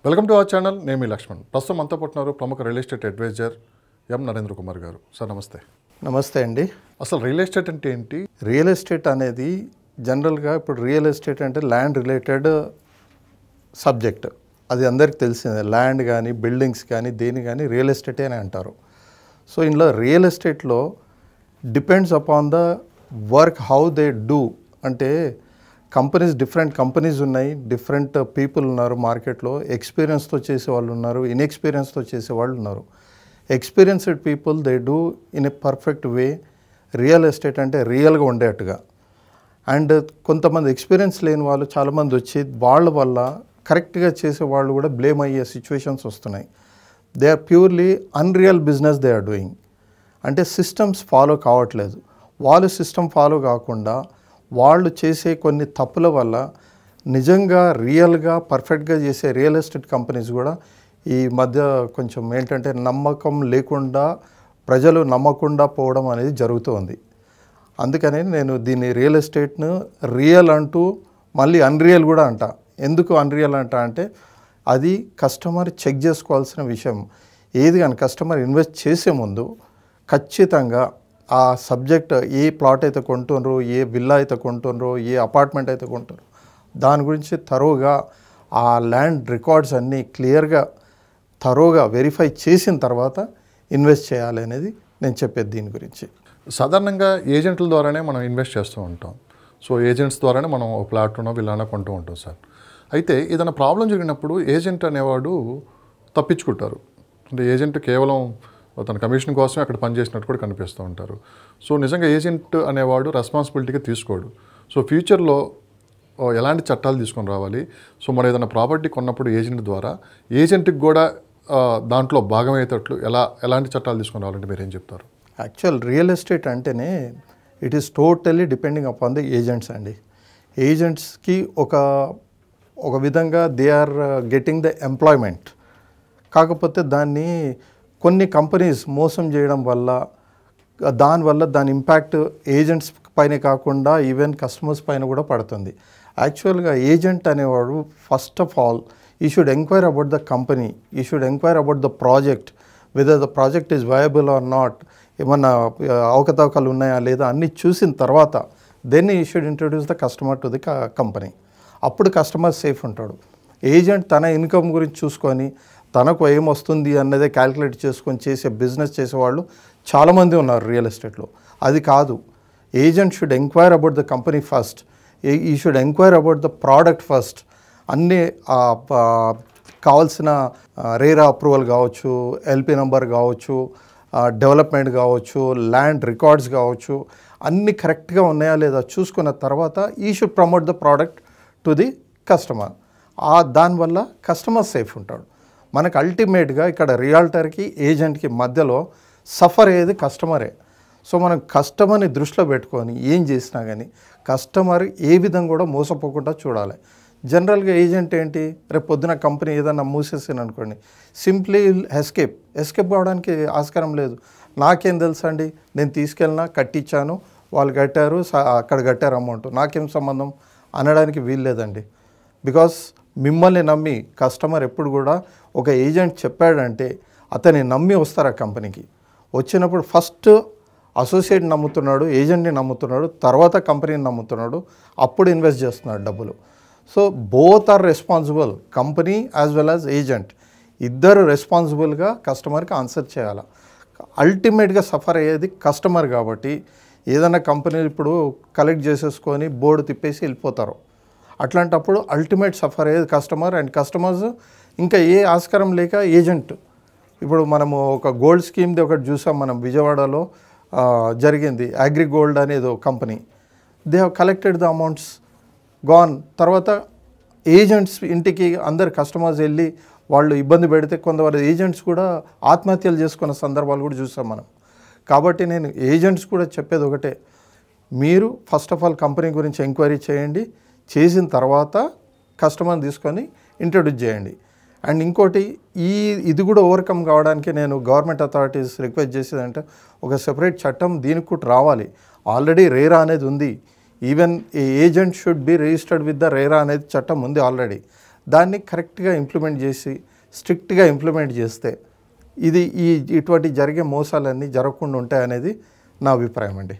Welcome to our channel. నేను మీ లక్ష్మణ్. ప్రస్తుతం అంతా పట్టున్నారు ప్రముఖ రియల్ ఎస్టేట్ అడ్వైజర్ ఎం నరేంద్ర కుమార్ గారు. సార్ నమస్తే. నమస్తే అండి. అసలు రియల్ ఎస్టేట్ అంటే ఏంటి? రియల్ ఎస్టేట్ అనేది జనరల్గా ఇప్పుడు రియల్ ఎస్టేట్ అంటే ల్యాండ్ రిలేటెడ్ సబ్జెక్ట్. అది అందరికీ తెలిసిందే. ల్యాండ్ కానీ బిల్డింగ్స్ కానీ దేని కానీ రియల్ ఎస్టేటే అని అంటారు. సో ఇందులో రియల్ ఎస్టేట్లో depends upon the work how they do. అంటే కంపెనీస్ డిఫరెంట్ కంపెనీస్ ఉన్నాయి, డిఫరెంట్ పీపుల్ ఉన్నారు మార్కెట్లో. ఎక్స్పీరియన్స్తో చేసేవాళ్ళు ఉన్నారు, ఇన్ఎక్స్పీరియన్స్తో చేసేవాళ్ళు ఉన్నారు. Experienced people they do in a perfect way real estate అంటే రియల్గా ఉండేట్టుగా. అండ్ కొంతమంది ఎక్స్పీరియన్స్ లేని వాళ్ళు చాలామంది వచ్చి వాళ్ళ వల్ల కరెక్ట్గా చేసేవాళ్ళు కూడా బ్లేమ్ అయ్యే సిచ్యువేషన్స్ వస్తున్నాయి. They are purely unreal business they are doing. అంటే సిస్టమ్స్ ఫాలో కావట్లేదు. వాళ్ళు సిస్టమ్ ఫాలో కాకుండా వాళ్ళు చేసే కొన్ని తప్పుల వల్ల నిజంగా రియల్గా పర్ఫెక్ట్గా చేసే రియల్ ఎస్టేట్ కంపెనీస్ కూడా ఈ మధ్య కొంచెం ఏంటంటే నమ్మకం లేకుండా ప్రజలు నమ్మకుండా పోవడం అనేది జరుగుతుంది. అందుకని నేను దీన్ని రియల్ ఎస్టేట్ను రియల్ అంటూ మళ్ళీ అన్రియల్ కూడా అంట. ఎందుకు అన్రియల్ అంట అంటే అది కస్టమర్ చెక్ చేసుకోవాల్సిన విషయం. ఏది కానీ కస్టమర్ ఇన్వెస్ట్ చేసే ముందు ఖచ్చితంగా ఆ సబ్జెక్ట్ ఏ ప్లాట్ అయితే కొంటున్నారో, ఏ విల్లా అయితే కొంటున్నారో, ఏ అపార్ట్మెంట్ అయితే కొంటున్నారో దాని గురించి తరోగా ఆ ల్యాండ్ రికార్డ్స్ అన్నీ క్లియర్గా తరోగా వెరిఫై చేసిన తర్వాత ఇన్వెస్ట్ చేయాలి అనేది నేను చెప్పేది దీని గురించి. సాధారణంగా ఏజెంట్ల ద్వారానే మనం ఇన్వెస్ట్ చేస్తూ ఉంటాం. సో ఏజెంట్స్ ద్వారానే మనం ఒక ప్లాట్నో విల్లానో కొంటూ ఉంటాం సార్. అయితే ఏదైనా ప్రాబ్లం జరిగినప్పుడు ఏజెంట్ అనేవాడు తప్పించుకుంటారు. అంటే ఏజెంట్ కేవలం తన కమిషన్ కోసమే అక్కడ పనిచేసినట్టు కూడా కనిపిస్తూ ఉంటారు. సో నిజంగా ఏజెంట్ అనేవాడు రెస్పాన్సిబిలిటీగా తీసుకోడు. సో ఫ్యూచర్లో ఎలాంటి చట్టాలు తీసుకొని రావాలి? సో మనం ఏదైనా ప్రాపర్టీ కొన్నప్పుడు ఏజెంట్ ద్వారా ఏజెంట్కి కూడా దాంట్లో భాగమయ్యేటట్లు ఎలాంటి చట్టాలు తీసుకొని రావాలంటే మీరు ఏం చెప్తారు? యాక్చువల్ రియల్ ఎస్టేట్ అంటేనే it is totally depending upon the agents అండి. ఏజెంట్స్కి ఒక విధంగా they are getting the employment. కాకపోతే దాన్ని కొన్ని కంపెనీస్ మోసం చేయడం వల్ల దాని ఇంపాక్ట్ ఏజెంట్స్ పైన కాకుండా ఈవెన్ కస్టమర్స్ పైన కూడా పడుతుంది. యాక్చువల్గా ఏజెంట్ అనేవాడు first of all you should enquire about the company, you should enquire about the project, whether the project is viable or not, ఏమన్నా అవకతవకలు ఉన్నాయా లేదా అన్నీ చూసిన తర్వాత then you should introduce the customer to the company. అప్పుడు customer safe ఉంటాడు. Agent తన ఇన్కమ్ గురించి చూసుకొని తనకు ఏమొస్తుంది అన్నదే క్యాలిక్యులేట్ చేసుకొని చేసే బిజినెస్ చేసేవాళ్ళు చాలామంది ఉన్నారు రియల్ ఎస్టేట్లో. అది కాదు. Agent should enquire about the company first, he should enquire about the product first. అన్నీ కావాల్సిన రేరా అప్రూవల్ కావచ్చు, ఎల్పి నెంబర్ కావచ్చు, డెవలప్మెంట్ కావచ్చు, ల్యాండ్ రికార్డ్స్ కావచ్చు, అన్నీ కరెక్ట్గా ఉన్నాయా లేదా చూసుకున్న తర్వాత he should promote the product to the customer. దానివల్ల కస్టమర్ సేఫ్ ఉంటాడు. మనకు అల్టిమేట్గా ఇక్కడ రియాల్టర్కి ఏజెంట్కి మధ్యలో సఫర్ అయ్యేది కస్టమరే. సో మనం కస్టమర్ని దృష్టిలో పెట్టుకొని ఏం చేసినా కానీ కస్టమర్ ఏ విధంగా కూడా మోసపోకుండా చూడాలి. జనరల్గా ఏజెంట్ ఏంటి, రేపు పొద్దున కంపెనీ ఏదన్నా మూసేసాను అనుకోండి, సింప్లీ ఎస్కేప్ అవ్వడానికి ఆస్కారం లేదు. నాకేం తెలుసు అండి, నేను తీసుకెళ్ళినా కట్టించాను, వాళ్ళు కట్టారు, అక్కడ కట్టారు అమౌంట్, నాకేం సంబంధం అనడానికి వీలు లేదండి. బికాస్ మిమ్మల్ని నమ్మి కస్టమర్ ఎప్పుడు కూడా ఒక ఏజెంట్ చెప్పాడంటే అతన్ని నమ్మి వస్తారు ఆ కంపెనీకి. వచ్చినప్పుడు ఫస్ట్ అసోసియేట్ నమ్ముతున్నాడు, ఏజెంట్ని నమ్ముతున్నాడు, తర్వాత కంపెనీని నమ్ముతున్నాడు, అప్పుడు ఇన్వెస్ట్ చేస్తున్నాడు డబ్బులు. So both are responsible, company as well as agent. ఇద్దరు రెస్పాన్సిబుల్గా కస్టమర్కి ఆన్సర్ చేయాలి. అల్టిమేట్గా సఫర్ అయ్యేది కస్టమర్. కాబట్టి ఏదైనా కంపెనీలు ఇప్పుడు కలెక్ట్ చేసేసుకొని బోర్డు తిప్పేసి వెళ్ళిపోతారు. అట్లాంటప్పుడు అల్టిమేట్ సఫర్ అయ్యేది కస్టమర్. అండ్ కస్టమర్స్ ఇంకా ఏ ఆస్కారం లేక ఏజెంట్. ఇప్పుడు మనము ఒక గోల్డ్ స్కీమ్ది ఒకటి చూసాం మనం, విజయవాడలో జరిగింది. అగ్రిగోల్డ్ అనేది ఒక company, they have collected the amounts gone. తర్వాత ఏజెంట్స్ ఇంటికి అందరు కస్టమర్స్ వెళ్ళి వాళ్ళు ఇబ్బంది పెడితే కొంతమంది ఏజెంట్స్ కూడా ఆత్మహత్యలు చేసుకున్న సందర్భాలు కూడా చూసాం మనం. కాబట్టి నేను ఏజెంట్స్ కూడా చెప్పేది ఒకటే, మీరు ఫస్ట్ ఆఫ్ ఆల్ కంపెనీ గురించి ఎంక్వైరీ చేయండి, చేసిన తర్వాత కస్టమర్ని తీసుకొని ఇంట్రడ్యూస్ చేయండి. అండ్ ఇంకోటి, ఇది కూడా ఓవర్కమ్ కావడానికి నేను గవర్నమెంట్ అథారిటీస్ రిక్వెస్ట్ చేసేదంటే ఒక సెపరేట్ చట్టం దీనికి కూడా రావాలి. ఆల్రెడీ రేరా అనేది ఉంది. Even a agent should be registered with the RERA అనేది చట్టం ఉంది ఆల్రెడీ. దాన్ని కరెక్ట్గా ఇంప్లిమెంట్ చేసి స్ట్రిక్ట్గా ఇంప్లిమెంట్ చేస్తే ఇటువంటి జరిగే మోసాలన్నీ జరగకుండా ఉంటాయనేది నా అభిప్రాయం అండి.